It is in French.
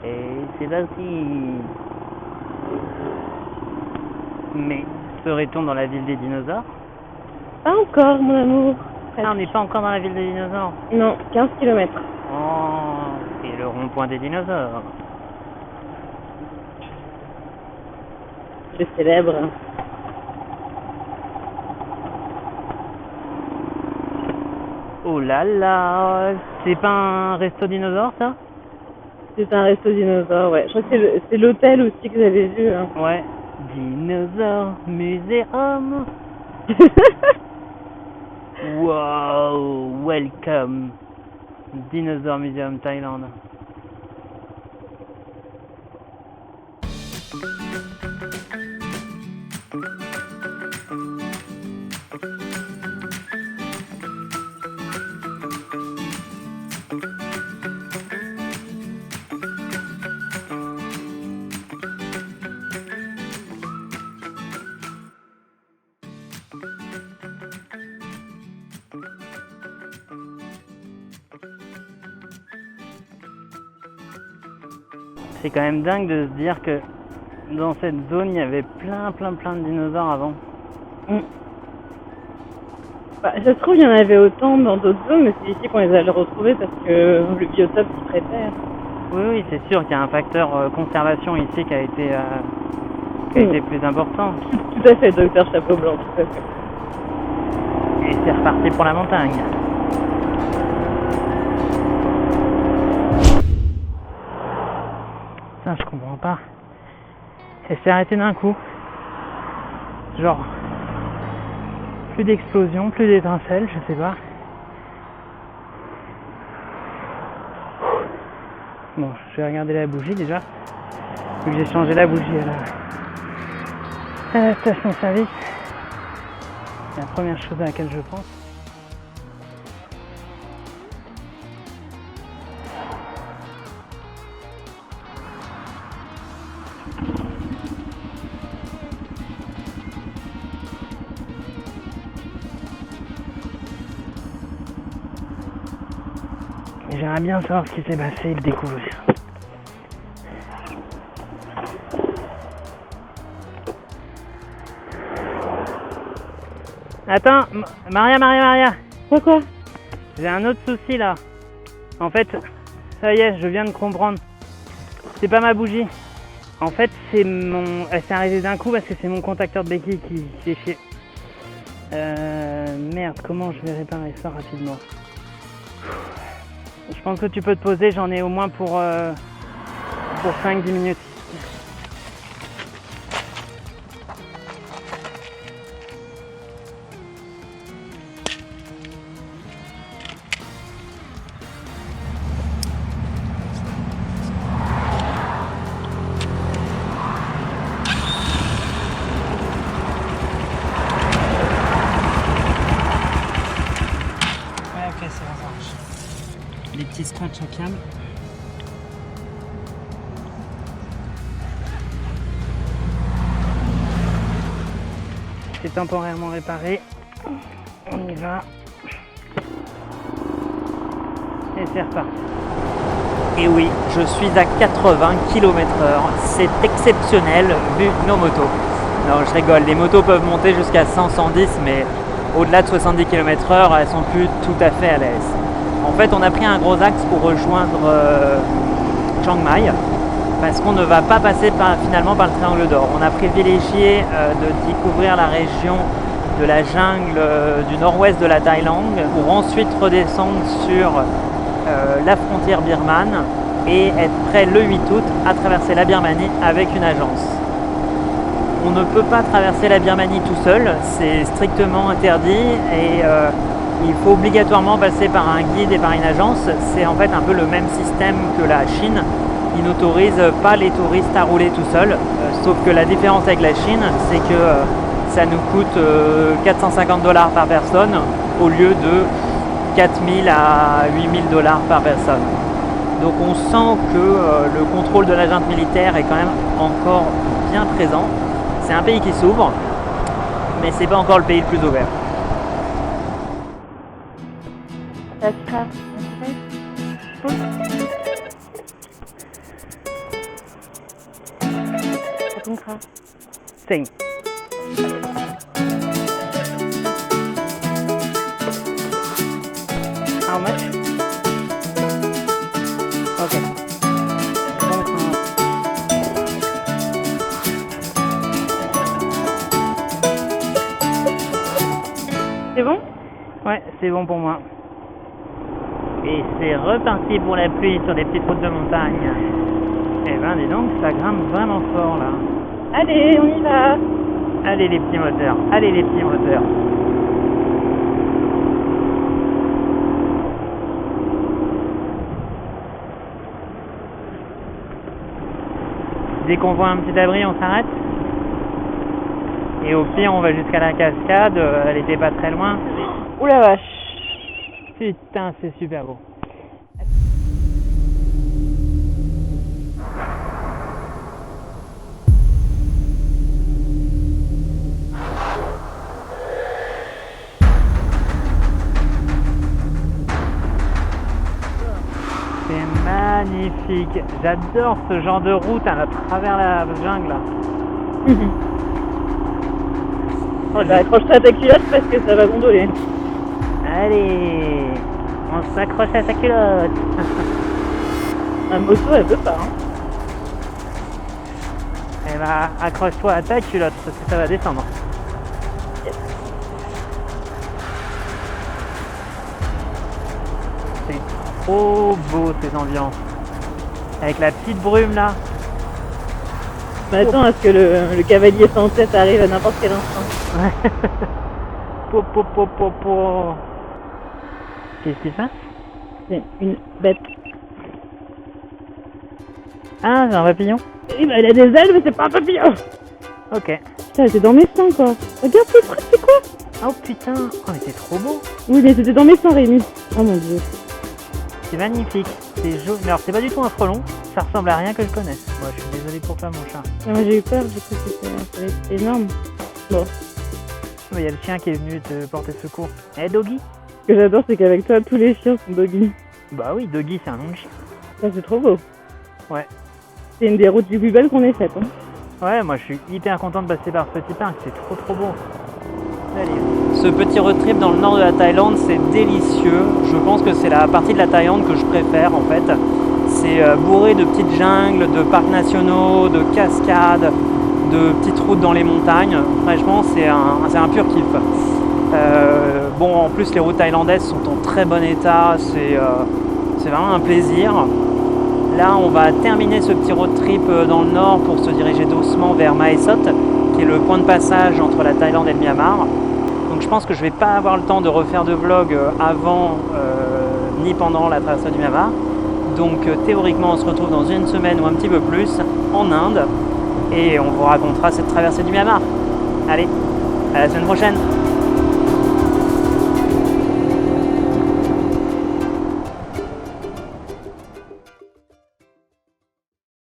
Et c'est parti. Mais serait-on dans la ville des dinosaures? Pas encore, mon amour. Ah, on n'est pas encore dans la ville des dinosaures. Non, 15 km. Oh, c'est le rond-point des dinosaures. Le célèbre. Oh là là, c'est pas un resto dinosaure ça? C'est un resto dinosaure, ouais. Je crois que c'est l'hôtel aussi que j'avais vu. Hein. Ouais. Dinosaure Museum. Wow, welcome. Dinosaur Museum Thaïlande. C'est quand même dingue de se dire que dans cette zone il y avait plein de dinosaures avant. Bah, ça se trouve, il y en avait autant dans d'autres zones, mais c'est ici qu'on les a retrouvés parce que le biotope s'y prêtait. Oui, c'est sûr qu'il y a un facteur conservation ici qui a été plus important. Tout à fait, docteur Chapeau Blanc, tout à fait. Et c'est reparti pour la montagne. Ça, je comprends pas. Elle s'est arrêtée d'un coup. Genre, plus d'explosion, plus d'étincelles, je sais pas. Bon, je vais regarder la bougie déjà. Vu que j'ai changé la bougie à la station-service. C'est la première chose à laquelle je pense. J'aimerais bien savoir ce qui s'est passé et le découvrir. Attends, Maria. Pourquoi? J'ai un autre souci là. En fait, ça y est, je viens de comprendre. C'est pas ma bougie. En fait, elle s'est arrêtée d'un coup parce que c'est mon contacteur de béquille qui s'est chié. Merde, comment je vais réparer ça rapidement? Je pense que tu peux te poser, j'en ai au moins pour 5-10 minutes. Ouais, ok, c'est bon, ça marche. Les petits scratchs à câble. C'est temporairement réparé. On y va. Et c'est reparti. Et oui, je suis à 80 km/h. C'est exceptionnel vu nos motos. Non, je rigole, les motos peuvent monter jusqu'à 100-110, mais au-delà de 70 km/h, elles sont plus tout à fait à l'aise. En fait, on a pris un gros axe pour rejoindre Chiang Mai parce qu'on ne va pas passer finalement par le triangle d'or. On a privilégié de découvrir la région de la jungle du nord-ouest de la Thaïlande pour ensuite redescendre sur la frontière birmane et être prêt le 8 août à traverser la Birmanie avec une agence. On ne peut pas traverser la Birmanie tout seul, c'est strictement interdit et il faut obligatoirement passer par un guide et par une agence. C'est en fait un peu le même système que la Chine. Ils n'autorisent pas les touristes à rouler tout seuls. Sauf que la différence avec la Chine, c'est que ça nous coûte 450 $ par personne au lieu de 4000 à 8000 $ par personne. Donc on sent que le contrôle de la junte militaire est quand même encore bien présent. C'est un pays qui s'ouvre, mais c'est pas encore le pays le plus ouvert. Songkra. Sing. How much? Ok. C'est bon? Ouais, c'est bon pour moi. Et c'est reparti pour la pluie sur des petites routes de montagne. Eh ben dis donc, ça grimpe vraiment fort là. Allez, on y va. Allez les petits moteurs, allez les petits moteurs. Dès qu'on voit un petit abri, on s'arrête. Et au pire, on va jusqu'à la cascade, elle était pas très loin. Ouh la vache. Putain, c'est super beau. C'est magnifique. J'adore ce genre de route à travers la jungle. Là. Oh, bah, accroche-toi à ta culotte parce que ça va gondoler. Allez, on s'accroche à sa culotte. La moto, elle veut pas. Hein. Eh ben, accroche-toi à ta culotte parce que ça va descendre. Yes. C'est trop beau ces ambiances. Avec la petite brume là. Mais attends, est-ce que le cavalier sans tête arrive à n'importe quel instant? Ouais. Po. Qu'est-ce qui se passe? C'est une bête. Ah, c'est un papillon? Oui, bah, elle a des ailes, mais c'est pas un papillon. Ok. Putain, c'est dans mes seins, quoi. Regarde ce truc, c'est quoi? Oh putain, oh mais c'est trop beau. Oui, mais c'était dans mes seins, Rémi. Oh mon dieu. C'est magnifique. C'est jaune. Mais alors c'est pas du tout un frelon. Ça ressemble à rien que je connaisse. Moi, je suis désolé pour toi, mon chat. Non, moi j'ai eu peur, j'ai cru que c'était énorme. Bon. Il y a le chien qui est venu te porter secours. Eh Doggy? Ce que j'adore, c'est qu'avec toi, tous les chiens sont doggy. Bah oui, Doggy c'est un nom de chien. Ça, c'est trop beau. Ouais. C'est une des routes les plus belles qu'on ait faites. Hein. Ouais, moi je suis hyper content de passer par ce petit parc, c'est trop beau. Allez. Ce petit road trip dans le nord de la Thaïlande, c'est délicieux. Je pense que c'est la partie de la Thaïlande que je préfère en fait. C'est bourré de petites jungles, de parcs nationaux, de cascades, de petites routes dans les montagnes. Franchement, c'est un pur kiff. Bon, en plus les routes thaïlandaises sont en très bon état, c'est vraiment un plaisir. Là, on va terminer ce petit road trip dans le nord pour se diriger doucement vers Mae Sot, qui est le point de passage entre la Thaïlande et le Myanmar. Donc je pense que je ne vais pas avoir le temps de refaire de vlog avant ni pendant la traversée du Myanmar. Donc théoriquement, on se retrouve dans une semaine ou un petit peu plus en Inde et on vous racontera cette traversée du Myanmar. Allez, à la semaine prochaine.